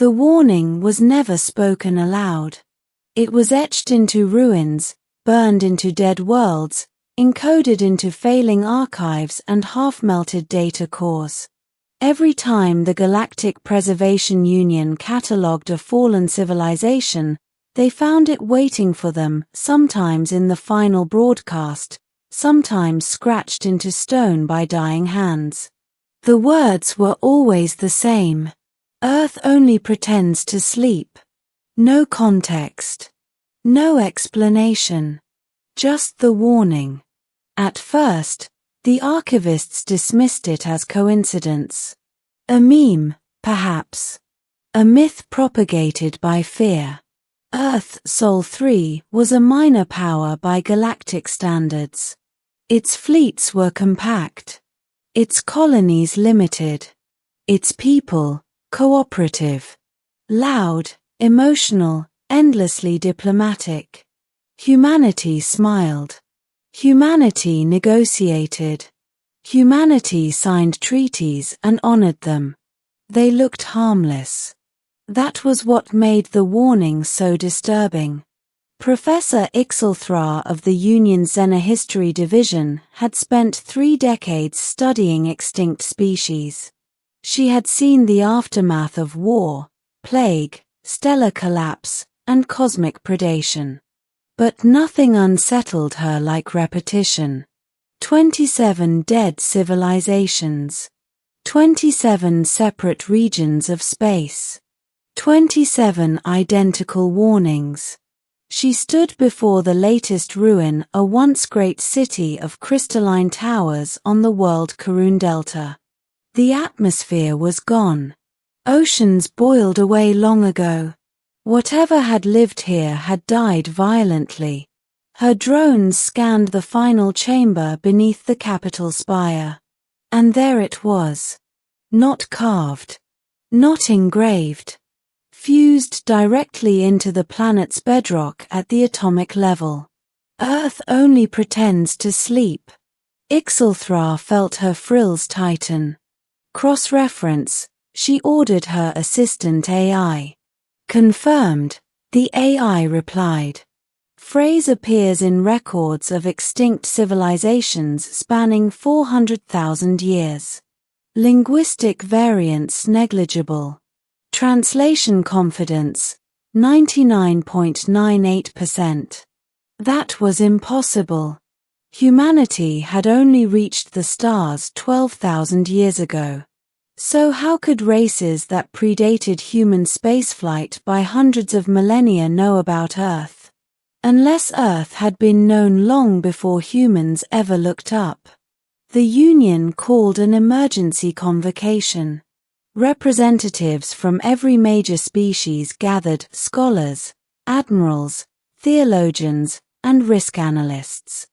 The warning was never spoken aloud. It was etched into ruins, burned into dead worlds, encoded into failing archives and half-melted data cores. Every time the Galactic Preservation Union catalogued a fallen civilization, they found it waiting for them, sometimes in the final broadcast, sometimes scratched into stone by dying hands. The words were always the same. Earth only pretends to sleep. No context. No explanation. Just the warning. At first, the archivists dismissed it as coincidence. A meme, perhaps. A myth propagated by fear. Earth Sol 3 was a minor power by galactic standards. Its fleets were compact. Its colonies limited. Its people, cooperative. Loud, emotional, endlessly diplomatic. Humanity smiled. Humanity negotiated. Humanity signed treaties and honored them. They looked harmless. That was what made the warning so disturbing. Professor Ixelthra of the Union's Xenohistory Division had spent 3 decades studying extinct species. She had seen the aftermath of war, plague, stellar collapse, and cosmic predation. But nothing unsettled her like repetition. 27 dead civilizations. 27 separate regions of space. 27 identical warnings. She stood before the latest ruin, a once great city of crystalline towers on the world Karun Delta. The atmosphere was gone. Oceans boiled away long ago. Whatever had lived here had died violently. Her drones scanned the final chamber beneath the Capitol spire. And there it was. Not carved. Not engraved. Fused directly into the planet's bedrock at the atomic level. Earth only pretends to sleep. Ixelthra felt her frills tighten. Cross-reference, she ordered her assistant AI. Confirmed, the AI replied. Phrase appears in records of extinct civilizations spanning 400,000 years. Linguistic variance negligible. Translation confidence, 99.98%. That was impossible. Humanity had only reached the stars 12,000 years ago. So how could races that predated human spaceflight by hundreds of millennia know about Earth? Unless Earth had been known long before humans ever looked up. The Union called an emergency convocation. Representatives from every major species gathered: scholars, admirals, theologians, and risk analysts.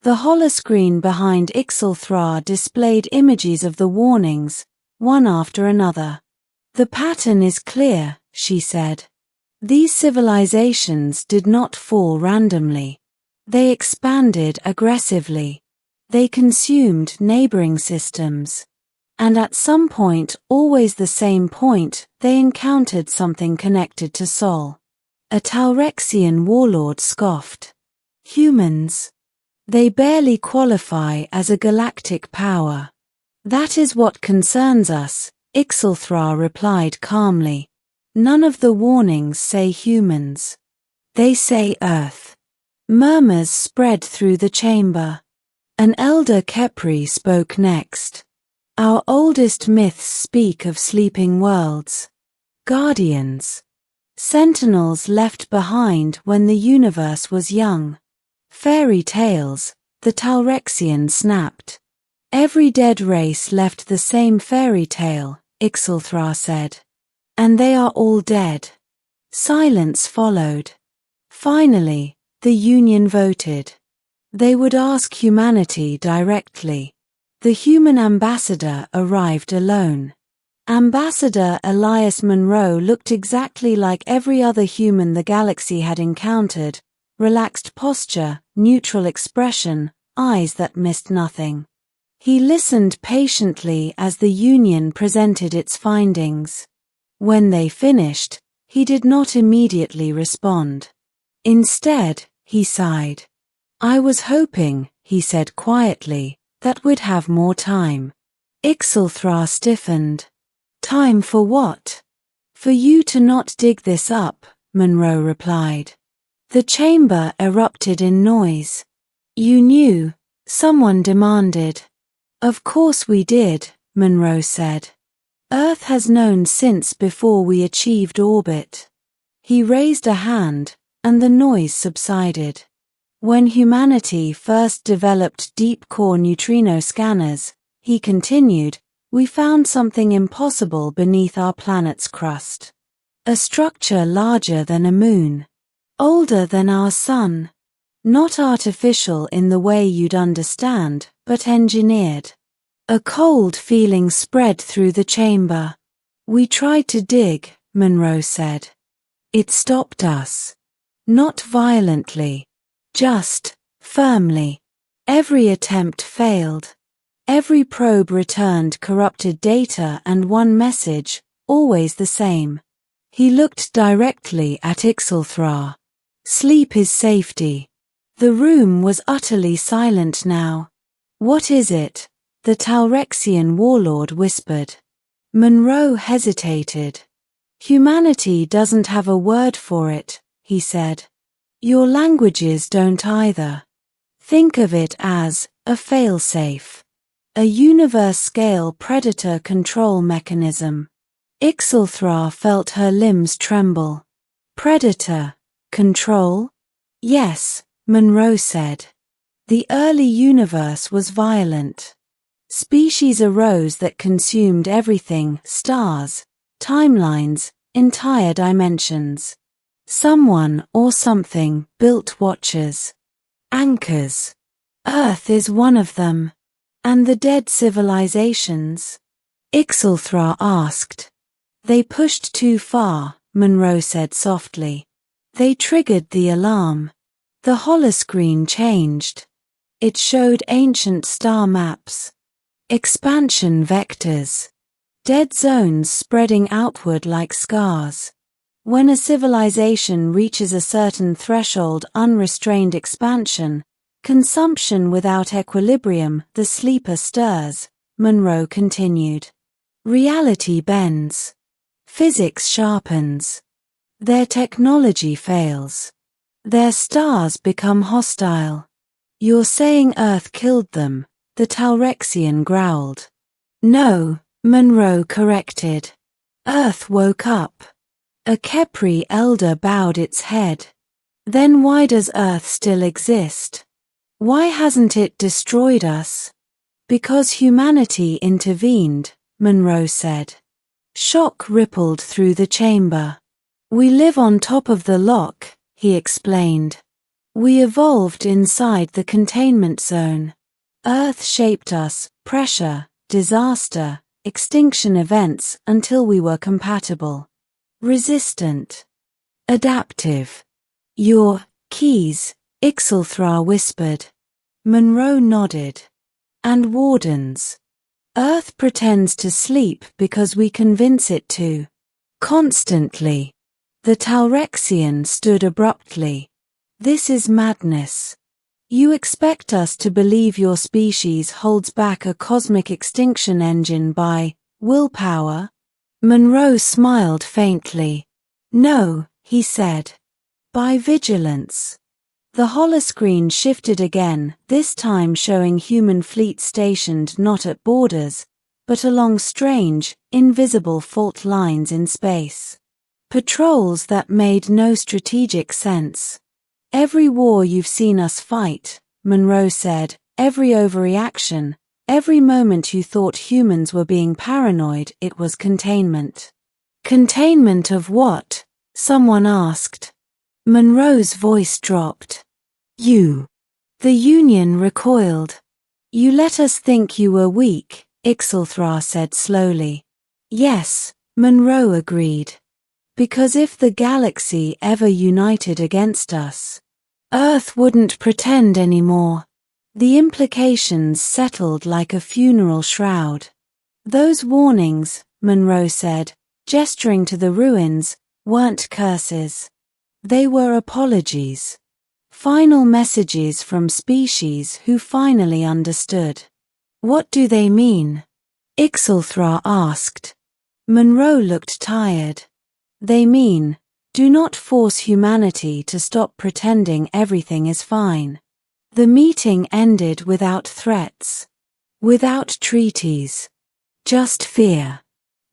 The holoscreen behind Ixelthra displayed images of the warnings, one after another. The pattern is clear, she said. These civilizations did not fall randomly. They expanded aggressively. They consumed neighboring systems. And at some point, always the same point, they encountered something connected to Sol. A Talrexian warlord scoffed. Humans. They barely qualify as a galactic power. That is what concerns us, Ixelthra replied calmly. None of the warnings say humans. They say Earth. Murmurs spread through the chamber. An elder Kepri spoke next. Our oldest myths speak of sleeping worlds. Guardians. Sentinels left behind when the universe was young. Fairy tales, the Talrexian snapped. Every dead race left the same fairy tale, Ixelthra said. And they are all dead. Silence followed. Finally, the Union voted. They would ask humanity directly. The human ambassador arrived alone. Ambassador Elias Monroe looked exactly like every other human the galaxy had encountered, relaxed posture, neutral expression, eyes that missed nothing. He listened patiently as the Union presented its findings. When they finished, he did not immediately respond. Instead, he sighed. I was hoping, he said quietly, that we'd have more time. Ixilthra stiffened. Time for what? For you to not dig this up, Monroe replied. The chamber erupted in noise. You knew, someone demanded. Of course we did, Monroe said. Earth has known since before we achieved orbit. He raised a hand, and the noise subsided. When humanity first developed deep-core neutrino scanners, he continued, we found something impossible beneath our planet's crust. A structure larger than a moon. Older than our sun. Not artificial in the way you'd understand, but engineered. A cold feeling spread through the chamber. We tried to dig, Monroe said. It stopped us. Not violently. Just, firmly. Every attempt failed. Every probe returned corrupted data and one message, always the same. He looked directly at Ixilthra. Sleep is safety. The room was utterly silent now. What is it? The Talrexian warlord whispered. Monroe hesitated. Humanity doesn't have a word for it, he said. Your languages don't either. Think of it as a failsafe. A universe-scale predator control mechanism. Ixilthra felt her limbs tremble. Predator control? Yes, Monroe said. The early universe was violent. Species arose that consumed everything, stars, timelines, entire dimensions. Someone or something built watchers. Anchors. Earth is one of them. And the dead civilizations? Ixilthra asked. They pushed too far, Monroe said softly. They triggered the alarm. The holoscreen changed. It showed ancient star maps. Expansion vectors. Dead zones spreading outward like scars. When a civilization reaches a certain threshold, unrestrained expansion, consumption without equilibrium, the sleeper stirs, Monroe continued. Reality bends. Physics sharpens. Their technology fails. Their stars become hostile. You're saying Earth killed them, the Talrexian growled. No, Monroe corrected. Earth woke up. A Khepri elder bowed its head. Then why does Earth still exist? Why hasn't it destroyed us? Because humanity intervened, Monroe said. Shock rippled through the chamber. We live on top of the lock, he explained. We evolved inside the containment zone. Earth shaped us, pressure, disaster, extinction events until we were compatible. Resistant. Adaptive. Your keys, Ixilthra whispered. Monroe nodded. And wardens. Earth pretends to sleep because we convince it to. Constantly. The Talrexian stood abruptly. This is madness. You expect us to believe your species holds back a cosmic extinction engine by willpower? Monroe smiled faintly. No, he said. By vigilance. The holoscreen shifted again, this time showing human fleets stationed not at borders, but along strange, invisible fault lines in space. Patrols that made no strategic sense. Every war you've seen us fight, Monroe said, every overreaction, every moment you thought humans were being paranoid, it was containment. Containment of what? Someone asked. Monroe's voice dropped. You. The Union recoiled. You let us think you were weak, Ixilthra said slowly. Yes, Monroe agreed. Because if the galaxy ever united against us, Earth wouldn't pretend anymore. The implications settled like a funeral shroud. Those warnings, Monroe said, gesturing to the ruins, weren't curses. They were apologies. Final messages from species who finally understood. What do they mean? Ixilthra asked. Monroe looked tired. They mean, do not force humanity to stop pretending everything is fine. The meeting ended without threats. Without treaties. Just fear.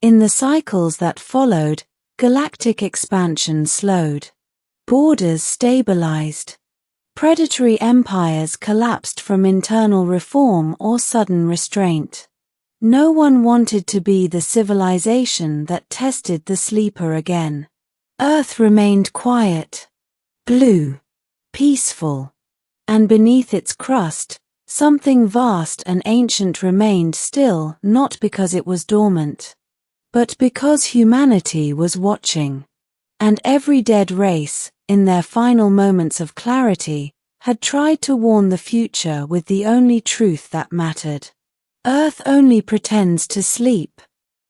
In the cycles that followed, galactic expansion slowed. Borders stabilized. Predatory empires collapsed from internal reform or sudden restraint. No one wanted to be the civilization that tested the sleeper again. Earth remained quiet, blue, peaceful, and beneath its crust, something vast and ancient remained still, not because it was dormant, but because humanity was watching. And every dead race, in their final moments of clarity, had tried to warn the future with the only truth that mattered. Earth only pretends to sleep.